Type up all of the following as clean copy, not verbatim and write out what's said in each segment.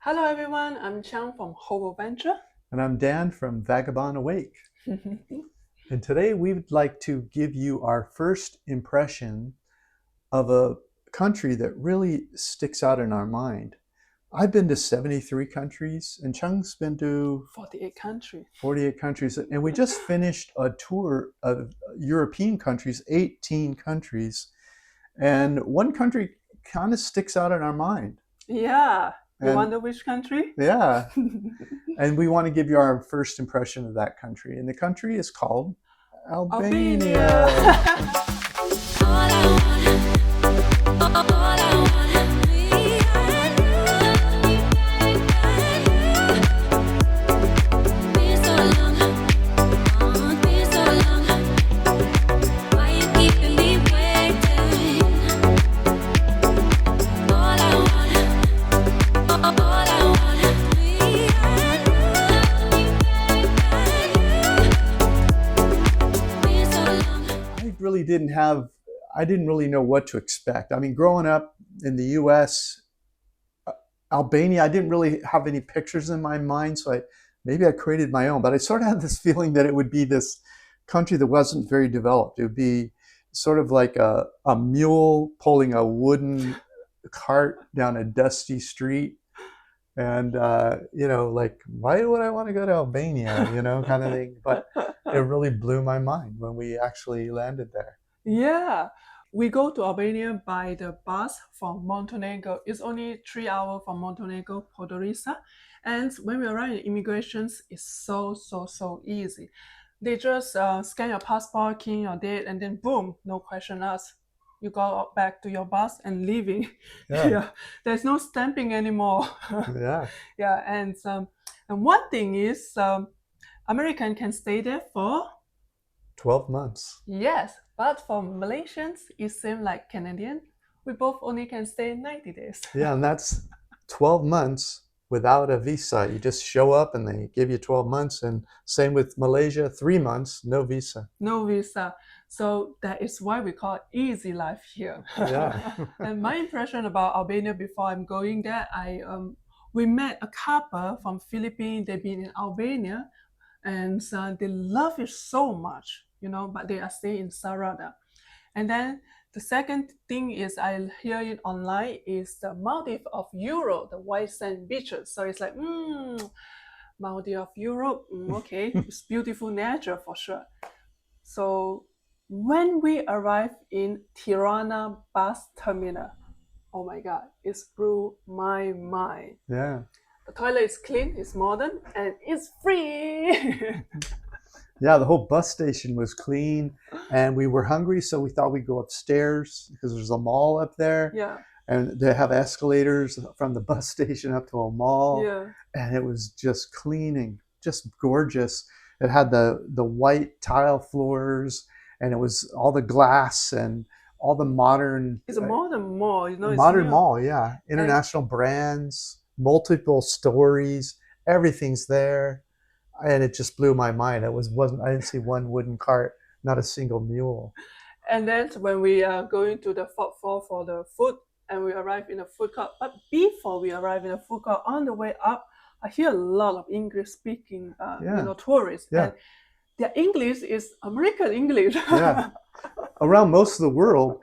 Hello everyone, I'm Chang from Hobo Venture. And I'm Dan from Vagabond Awake. And today we'd like to give you our first impression of a country that really sticks out in our mind. I've been to 73 countries and Chang's been to 48 countries. 48 countries. And we just finished a tour of European countries, 18 countries. And one country kind of sticks out in our mind. Yeah. You wonder which country? Yeah. And we want to give you our first impression of that country. And the country is called Albania. I didn't really know what to expect. I mean, growing up in the US, Albania, I didn't really have any pictures in my mind, so maybe I created my own, but I sort of had this feeling that it would be this country that wasn't very developed. It would be sort of like a mule pulling a wooden cart down a dusty street. And, like, why would I want to go to Albania, kind of thing. But it really blew my mind when we actually landed there. Yeah. We go to Albania by the bus from Montenegro. It's only 3 hours from Montenegro, Podgorica. And when we arrive in immigrations, it's so easy. They just scan your passport, key in your date, and then boom, no question asked. You go back to your bus and leaving. Yeah. There's no stamping anymore. Yeah. Yeah. And one thing is, American can stay there for 12 months. Yes, but for Malaysians, it seems like Canadian. We both only can stay 90 days. Yeah, and that's 12 months without a visa. You just show up and they give you 12 months. And same with Malaysia, 3 months, no visa. No visa. So that is why we call it easy life here. Yeah. And my impression about Albania before I'm going there, we met a couple from Philippines. They've been in Albania. And they love it so much, but they are staying in Sarada. And then the second thing is I hear it online is the Maldives of Europe, the white sand beaches. So it's like, Maldives of Europe, okay, it's beautiful nature for sure. So when we arrived in Tirana bus terminal, oh my God, it blew my mind. Yeah. The toilet is clean, it's modern, and it's free. Yeah, the whole bus station was clean, and we were hungry, so we thought we'd go upstairs because there's a mall up there. Yeah. And they have escalators from the bus station up to a mall. Yeah. And it was just cleaning, just gorgeous. It had the white tile floors, and it was all the glass and all the modern. It's a modern mall, Modern mall, yeah. International brands. Multiple stories, everything's there, and it just blew my mind. I didn't see one wooden cart, not a single mule. And then when we are going to the fourth floor for the food, and we arrive in a food court, but before we arrive in a food court, on the way up, I hear a lot of English speaking, tourists, and their English is American English. Yeah, around most of the world.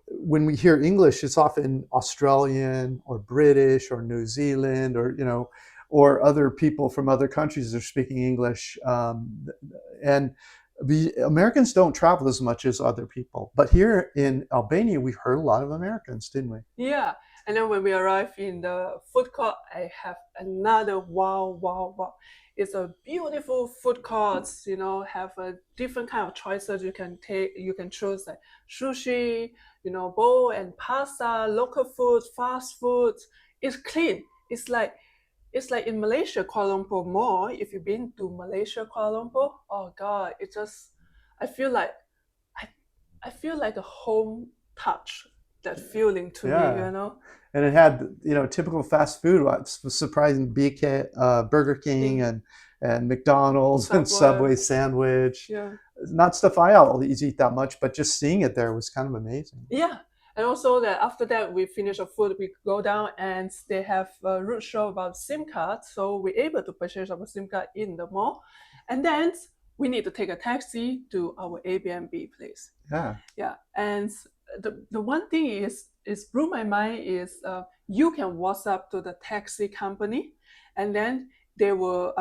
When we hear English, it's often Australian or British or New Zealand or other people from other countries that are speaking English. And the Americans don't travel as much as other people. But here in Albania, we heard a lot of Americans, didn't we? Yeah. And then when we arrive in the food court, I have another wow. It's a beautiful food courts, have a different kind of choices you can take. You can choose like sushi, bowl and pasta, local food, fast food. It's clean. It's like in Malaysia, Kuala Lumpur Mall. If you've been to Malaysia, Kuala Lumpur, oh God, I feel like a home touch, that feeling to me, And it had, typical fast food. What's surprising, Burger King and McDonald's and Subway sandwich. Yeah. Not stuff I always eat that much, but just seeing it there was kind of amazing. Yeah. And also that after that we finish our food, we go down and they have a road show about SIM cards. So we're able to purchase our SIM card in the mall. And then we need to take a taxi to our Airbnb place. Yeah. And the one thing is blew my mind is you can WhatsApp to the taxi company, and then they will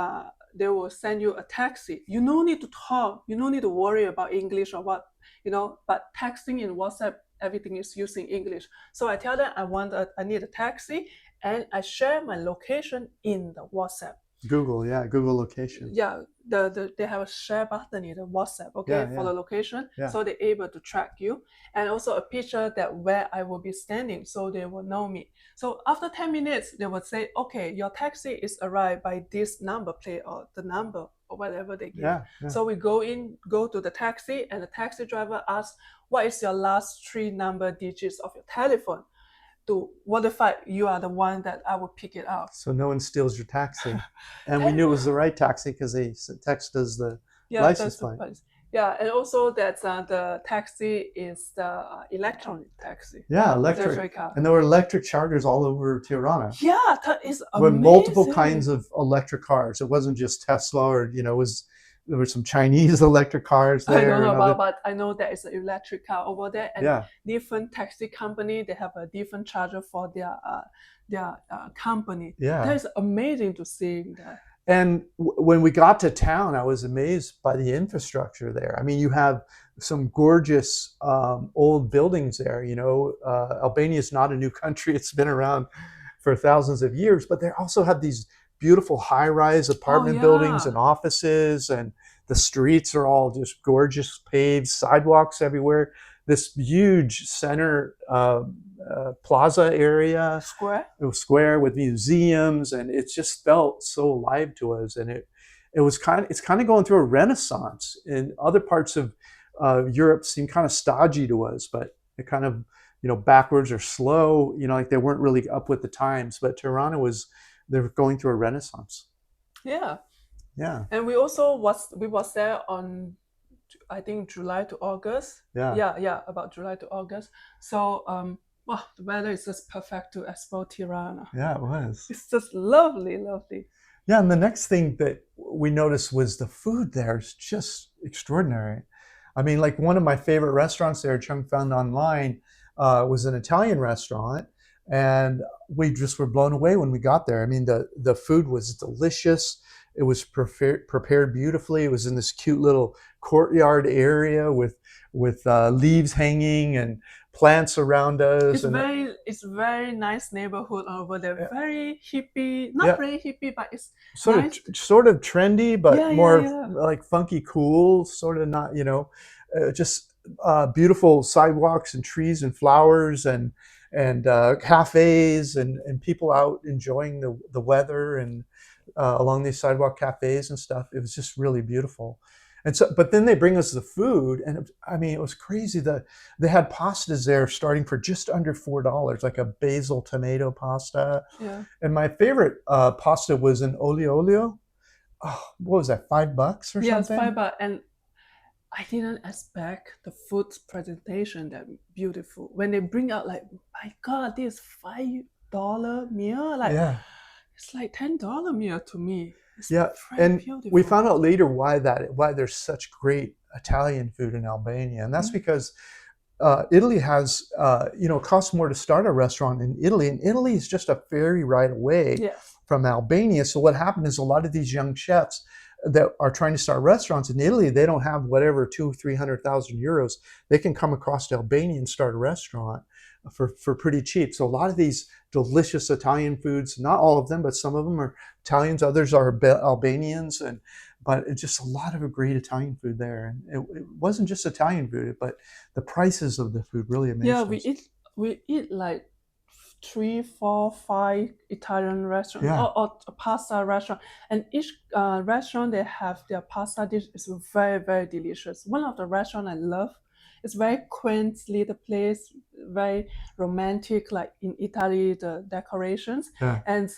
send you a taxi. You no need to talk. You no need to worry about English or what, But texting in WhatsApp, everything is using English. So I tell them I need a taxi, and I share my location in the WhatsApp. Google location. Yeah, they have a share button in the WhatsApp, okay, for the location, so they're able to track you, and also a picture that where I will be standing, so they will know me. So after 10 minutes, they will say, okay, your taxi is arrived by this number plate or the number or whatever they give. So we go to the taxi, and the taxi driver asks, what is your last 3 number digits of your telephone? To verify you are the one that I will pick it up. So no one steals your taxi. And we knew it was the right taxi because they texted us the license plate. Yeah, and also that the taxi is the electronic taxi. Yeah, electric. And there were electric chargers all over Tirana. Yeah, that is amazing. With multiple kinds of electric cars. It wasn't just Tesla or, there were some Chinese electric cars there. I don't know about, but I know there is an electric car over there, and different taxi company, they have a different charger for their company. Yeah, that is amazing to see that. And when we got to town, I was amazed by the infrastructure there. I mean, you have some gorgeous old buildings there. Albania is not a new country; it's been around for thousands of years. But they also have these beautiful high-rise apartment buildings and offices, and the streets are all just gorgeous, paved sidewalks everywhere. This huge center plaza area, square with museums, and it just felt so alive to us. And it's kind of going through a renaissance. In other parts of Europe seem kind of stodgy to us, but it kind of backwards or slow. Like they weren't really up with the times. But Tirana they're going through a renaissance. Yeah. And we was there on, I think, July to August. Yeah, about July to August. So the weather is just perfect to explore Tirana. Yeah, it was. It's just lovely. Yeah, and the next thing that we noticed was the food there is just extraordinary. I mean, like one of my favorite restaurants there, Chung found online, was an Italian restaurant. And we just were blown away when we got there. I mean, the food was delicious. It was prepared beautifully. It was in this cute little courtyard area with leaves hanging and plants around us. It's very nice neighborhood over there. Very hippie, not very hippie, but it's sort of trendy, but more like funky cool. Sort of not, just beautiful sidewalks and trees and flowers and cafes and people out enjoying the weather and along these sidewalk cafes and stuff. It was just really beautiful. And so, but then they bring us the food, and it was crazy. They had pastas there starting for just under $4, like a basil tomato pasta. Yeah. And my favorite pasta was an olio olio. Oh, what was that? $5 or something? Yeah, it's $5, and I didn't expect the food presentation that beautiful. When they bring out, like, my God, this $5 meal, like it's like $10 meal to me. It's and beautiful. We found out later why there's such great Italian food in Albania, and that's because Italy has it costs more to start a restaurant in Italy, and Italy is just a ferry ride away from Albania. So what happened is a lot of these young chefs that are trying to start restaurants in Italy, they don't have whatever 200,000-300,000 euros. They can come across to Albania and start a restaurant for pretty cheap. So a lot of these delicious Italian foods, not all of them, but some of them are Italians, others are Albanians, but it's just a lot of great Italian food there. And it wasn't just Italian food, but the prices of the food really amazed us. Yeah, we eat like 3, 4, 5 Italian restaurants or a pasta restaurant, and each restaurant they have their pasta dish is very, very delicious. One of the restaurant I love, it's very quaint little place. very romantic, like in Italy, the decorations. Yeah. And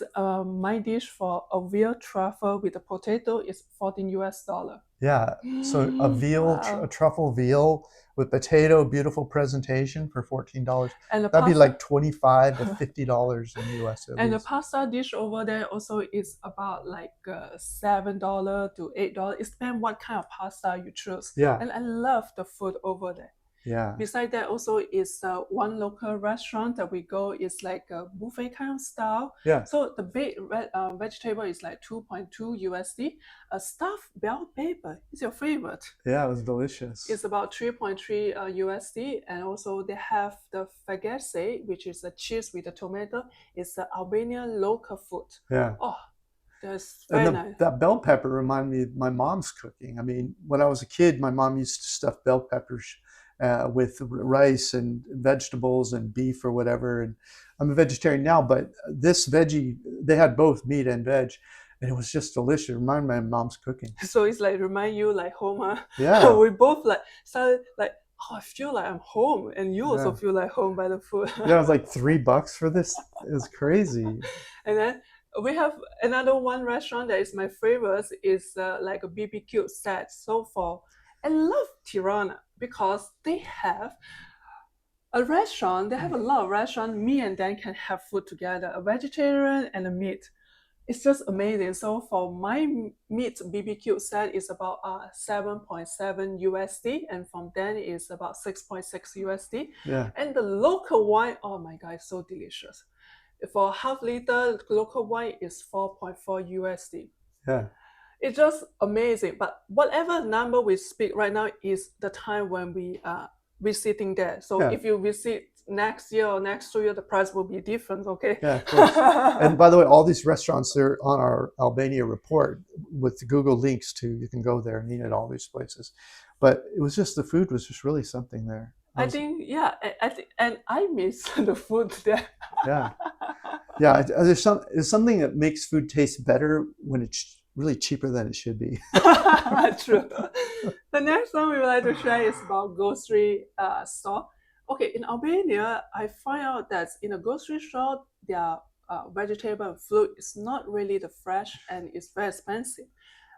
my dish for a veal truffle with a potato is $14. Yeah. So a Wow. truffle veal with potato, beautiful presentation for $14. And the That'd be pasta, like $25 to $50 in US at and the least. pasta dish over there also is about like $7 to $8. It depends what kind of pasta you choose. Yeah. And I love the food over there. Yeah. Besides that, also is one local restaurant that we go is like a buffet kind of style. Yeah. So the vegetable is like 2.2 USD. A stuffed bell pepper is your favorite. Yeah, it was delicious. It's about 3.3 USD, and also they have the 𝐕𝐂𝐍𝐶𝐻, which is a cheese with a tomato. It's the Albanian local food. Yeah. Oh, that's very nice. That bell pepper reminded me of my mom's cooking. I mean, when I was a kid, my mom used to stuff bell peppers with rice and vegetables and beef or whatever. And I'm a vegetarian now, but this veggie, they had both meat and veg, and it was just delicious. It reminded me of my mom's cooking. So it's like remind you like home, huh? Yeah. We both like started like, oh, I feel like I'm home, and you also feel like home by the food. Yeah, it was like $3 for this. It was crazy. And then we have another one restaurant that is my favorite is like a BBQ set. So far, I love Tirana because they have a restaurant. They have a lot of restaurants. Me and Dan can have food together, a vegetarian and a meat. It's just amazing. So for my meat BBQ set is about 7.7 USD, and from Dan is about 6.6 USD. Yeah. And the local wine, oh my God, it's so delicious. For half liter local wine is 4.4 USD. Yeah. It's just amazing. But whatever number we speak right now is the time when we visiting there. So if you visit next year or next 2 years, the price will be different, okay? Yeah, of course. And by the way, all these restaurants are on our Albania report with the Google links to, you can go there and eat at all these places. But it was just, the food was just really something there. I think, and I miss the food there. Yeah. Yeah, there's something that makes food taste better when it's really cheaper than it should be. True. The next one we would like to share is about grocery store. Okay, in Albania, I find out that in a grocery store, their vegetable and fruit is not really the fresh and it's very expensive.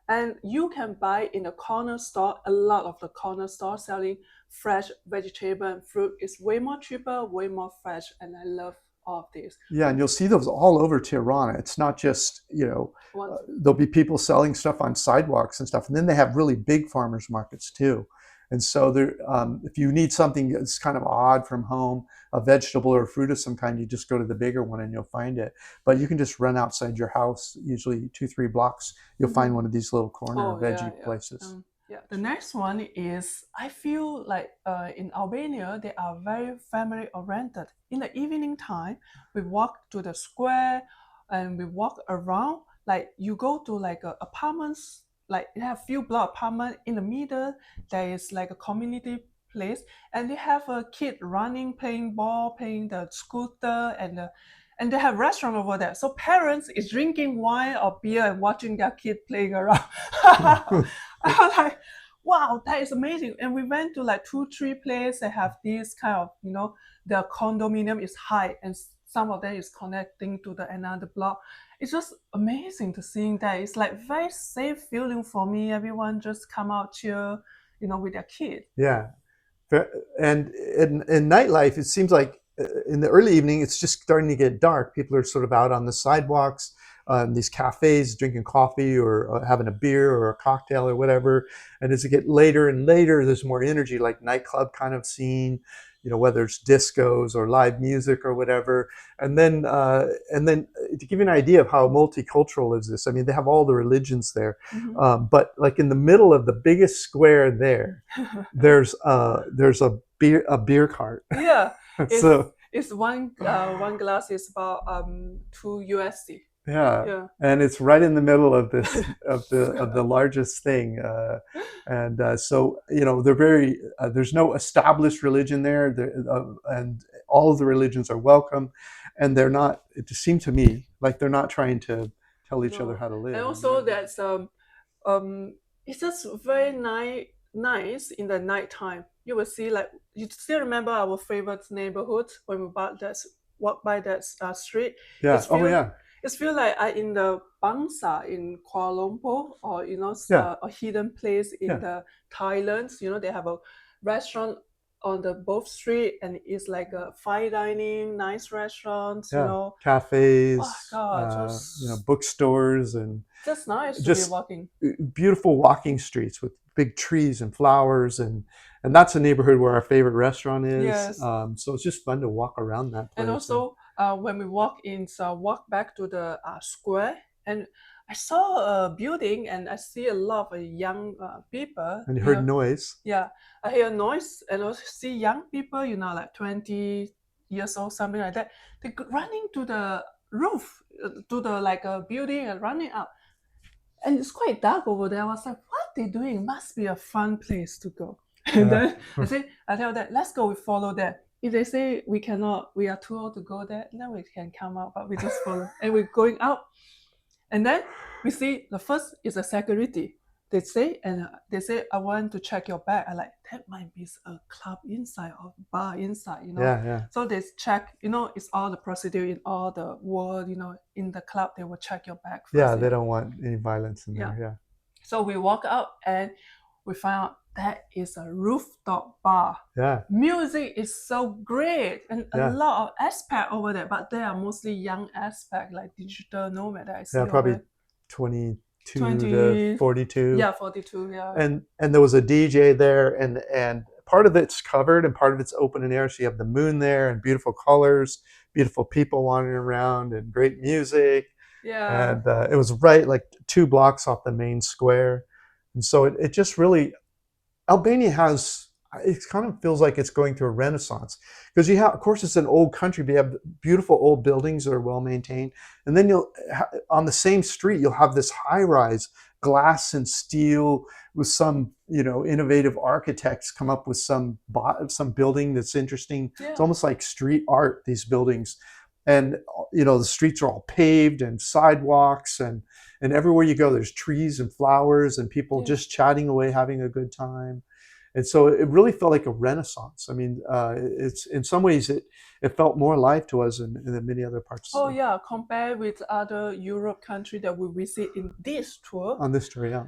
And you can buy in a corner store, a lot of the corner store selling fresh vegetable and fruit is way more cheaper, way more fresh, and I love all of this. Yeah, and you'll see those all over Tirana. It's not just, there'll be people selling stuff on sidewalks and stuff, and then they have really big farmers markets too. And so there, if you need something that's kind of odd from home, a vegetable or a fruit of some kind, you just go to the bigger one and you'll find it. But you can just run outside your house, usually 2-3 blocks, you'll find one of these little corner veggie places. The next one is, I feel like in Albania, they are very family oriented. In the evening time, we walk to the square and we walk around, like you go to like apartments, like they have few block apartment in the middle, there is like a community place, and they have a kid running, playing ball, playing the scooter, and they have restaurant over there. So parents is drinking wine or beer and watching their kid playing around. I was like, wow, that is amazing. And we went to like 2-3 places that have this kind of, the condominium is high and some of them is connecting to the another block. It's just amazing to seeing that. It's like very safe feeling for me. Everyone just come out here, with their kid. Yeah. And in nightlife, it seems like in the early evening, it's just starting to get dark. People are sort of out on the sidewalks, these cafes, drinking coffee or having a beer or a cocktail or whatever. And as it gets later and later, there's more energy, like nightclub kind of scene, whether it's discos or live music or whatever. And then to give you an idea of how multicultural is this, I mean, they have all the religions there. But like in the middle of the biggest square there, there's a beer cart. Yeah. So it's one glass is about 2 USD. Yeah, and it's right in the middle of this of the largest thing, so they're very. There's no established religion there, and all of the religions are welcome, and they're not. It just seemed to me like they're not trying to tell each other how to live. And also that's it's just very nice nice in the nighttime. You will see, like, you still remember our favorite neighborhood when we walk by that street. Yeah. It's Oh feel yeah. it's feel like I in the Bangsa in Kuala Lumpur, or Yeah. a hidden place in Yeah. the Thailand. They have a restaurant on the both street, and it's like a fine dining, nice restaurants. Yeah. Oh Cafes, God, just bookstores, and nice to be just walking. beautiful walking streets with big trees and flowers, and that's a neighborhood where our favorite restaurant is. Yes. So it's just fun to walk around that And place. also, when we walk back to the square, and I saw a building, and I see a lot of young people. And you heard noise. Yeah, I hear noise, and also see young people, like 20 years old, something like that. They running to the roof, to the like a building, and running up. And it's quite dark over there. I was like, what they doing? Must be a fun place to go. And then I tell them, let's go, we follow that. If they say we cannot, we are too old to go there, then we can come out, but we just follow. And we're going out. And then we see the first is a security. They say, I want to check your bag. I like, that might be a club inside or bar inside, Yeah. So they check, it's all the procedure in all the world, in the club, they will check your bag first. Yeah, they don't want any violence in there. Yeah. So we walk out, and we found out that is a rooftop bar. Yeah. Music is so great, and a Yeah. lot of expat over there, but they are mostly young expat, like digital nomad that I see. Yeah, probably over 22 20 to 42. Yeah, 42. Yeah. And there was a DJ there, and part of it's covered and part of it's open and air. So you have the moon there and beautiful colors, beautiful people wandering around, and great music. Yeah. And it was right like 2 blocks off the main square. And so it just really, Albania has, it kind of feels like it's going through a renaissance, because you have, of course, it's an old country, but you have beautiful old buildings that are well maintained. And then on the same street, you'll have this high rise glass and steel with some, innovative architects come up with some building that's interesting. Yeah. It's almost like street art, these buildings. And, the streets are all paved and sidewalks, and everywhere you go, there's trees and flowers and people just chatting away, having a good time. And so it really felt like a renaissance. I mean, it's in some ways it felt more alive to us than many other parts. Oh yeah, compared with other Europe country that we visit in this tour. On this tour, yeah.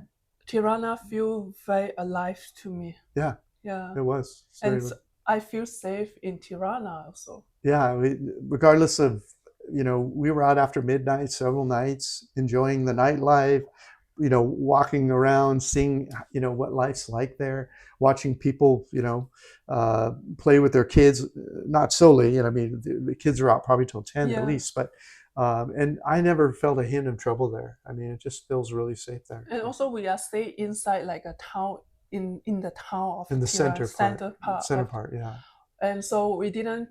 Tirana feel very alive to me. Yeah. Yeah. It was. And I feel safe in Tirana also. Yeah, regardless of, we were out after midnight several nights, enjoying the nightlife, walking around, seeing, what life's like there, watching people, play with their kids, not solely, I mean, the kids are out probably till 10 at least, but, and I never felt a hint of trouble there. I mean, it just feels really safe there. And also we are staying inside like a town, in the town of in the Tirana, center part, yeah. And so we didn't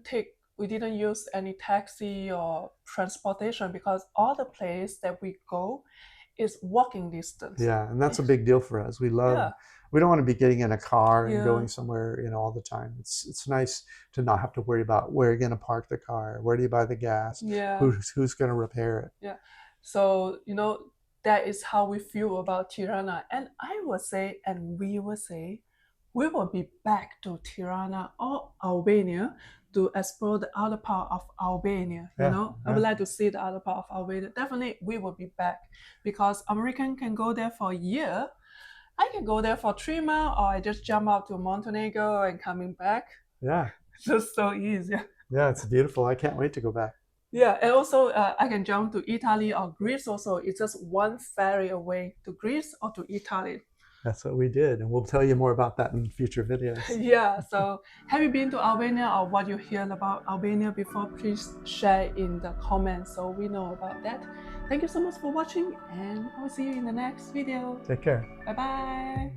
use any taxi or transportation, because all the place that we go is walking distance. Yeah, and that's a big deal for us. We don't want to be getting in a car and going somewhere, all the time. It's nice to not have to worry about where you're going to park the car, where do you buy the gas, who's going to repair it. Yeah, so that is how we feel about Tirana. And I would say, and we will say, we will be back to Tirana or Albania to explore the other part of Albania. I would like to see the other part of Albania. Definitely, we will be back, because American can go there for a year. I can go there for 3 months, or I just jump out to Montenegro and coming back. Yeah, it's just so easy. Yeah, it's beautiful. I can't wait to go back. Yeah, and also I can jump to Italy or Greece also. It's just one ferry away to Greece or to Italy. That's what we did, and we'll tell you more about that in future videos. Yeah, so have you been to Albania, or what you heard about Albania before? Please share in the comments so we know about that. Thank you so much for watching, and I will see you in the next video. Take care. Bye-bye.